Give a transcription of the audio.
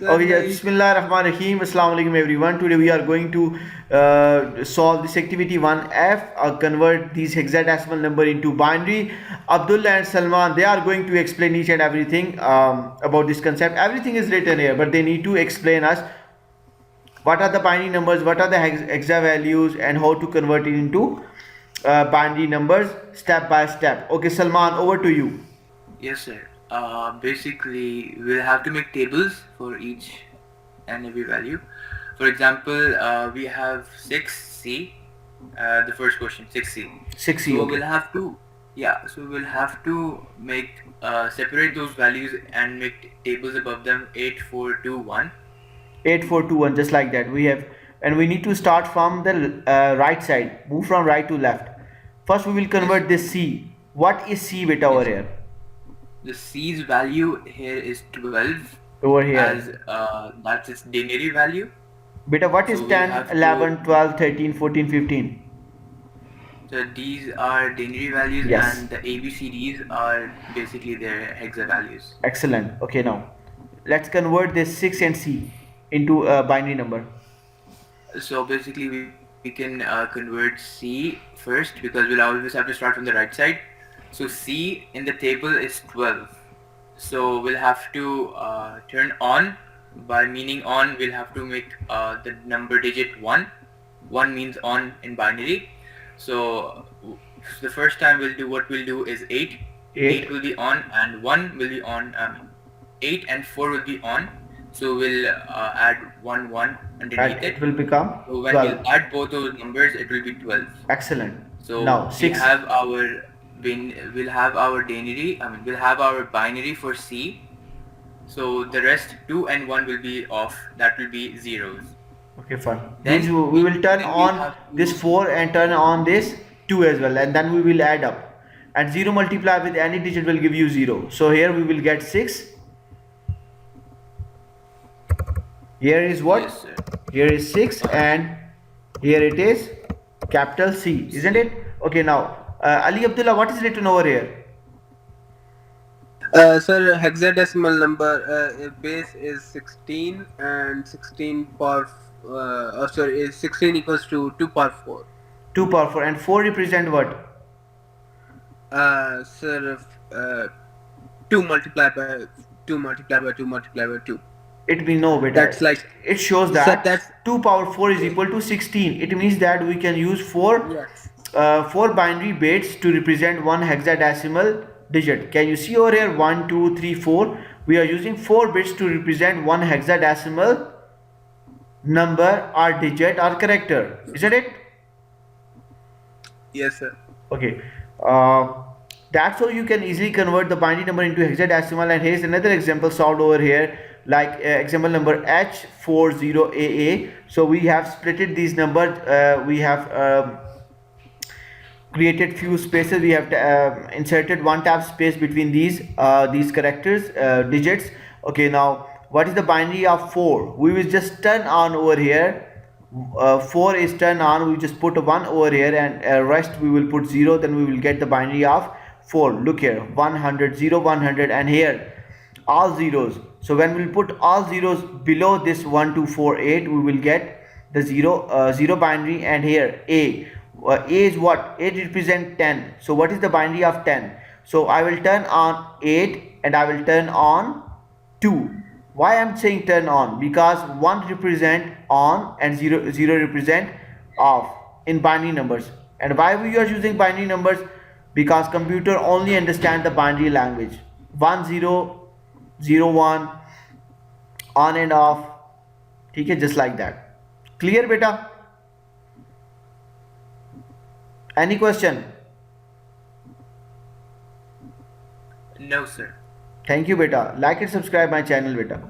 Okay, yeah, Bismillah Rahman Rahim. Assalamu alaikum everyone. Today we are going to solve this activity 1F, convert these hexadecimal number into binary. Abdullah and Salman, they are going to explain each and everything about this concept. Everything is written here, but they need to explain us what are the binary numbers, what are the hexa values, and how to convert it into binary numbers step by step. Okay, Salman, over to you. Yes, sir. Basically, we'll have to make tables for each and every value. For example, we have 6C. The first question, 6C. 6C, So okay. we'll have to, yeah. So we'll have to make separate those values and make tables above them. 8, 4, 2, 1. 8 4 2 1, just like that we have, and we need to start from the right side, move from right to left. First we will Yes, convert this C. What is C beta over yes. here? The C's value here is 12, Over as here, that's its denary value. beta, what is So we'll 10 have to 11 12 13 14 15? So these are denary values, Yes, and the ABCDs are basically their hexa values. excellent. Okay, now let's convert this 6 and C into a binary number. So basically we can convert C first, because we'll always have to start from the right side. So C in the table is 12. So we'll have to turn on. By meaning on, we'll have to make the number digit 1. 1 means on in binary. So the first time what we'll do is 8. 8. 8 will be on and 1 will be on. 8 and 4 will be on. So we'll add 1 1 underneath And it. it will become So when 12. we'll add both those numbers, it will be 12. Excellent. So Now we 6. have our we'll have our denary. I mean, we'll have our binary for C. So the rest 2 and 1 will be off. That will be zeros. Okay, fine. Then We will turn then we'll on have this to 4 and turn on this 2 as well, and then we will add up. And 0 multiply with any digit will give you 0. So here we will get 6. Here is what? yes, sir. Here is 6, and here it is capital C, isn't it? Okay, now Ali Abdullah, what is written over here? Sir, hexadecimal number base is 16 and 16 power. Is 16 equals to 2 power 4. 2 power 4, and 4 represent what? Sir, 2 multiplied by 2 multiplied by 2 multiplied by 2. It means no beta. That's like, it shows sir, that that's 2 power 4 is equal to 16. It means that we can use 4 yes. 4 binary bits to represent one hexadecimal digit. Can you see over here? 1 2 3 4. We are using 4 bits to represent one hexadecimal number or digit or character, isn't it? Yes, sir. Okay, that's how you can easily convert the binary number into hexadecimal. And here's another example solved over here, like example number H40AA. So we have splitted these numbers. We have created few spaces. We have inserted one tab space between these characters, digits. Okay, now what is the binary of 4? We will just turn on over here. 4 is turned on. We just put a 1 over here, and rest we will put 0. Then we will get the binary of 4. Look here, 100 0 100, and here all zeros. So when we put all zeros below this 1 2 4 8, we will get the 0 binary. And here A is what? 8 represent 10. So what is the binary of 10? So I will turn on 8 and I will turn on 2. Why I'm saying turn on? Because 1 represent on and 0 represent off in binary numbers. And why we are using binary numbers? Because computer only understand the binary language. 1 0 0 1 on and off. Okay, just like that. Clear beta? Any question? No, sir. Thank you beta. Like and subscribe my channel beta.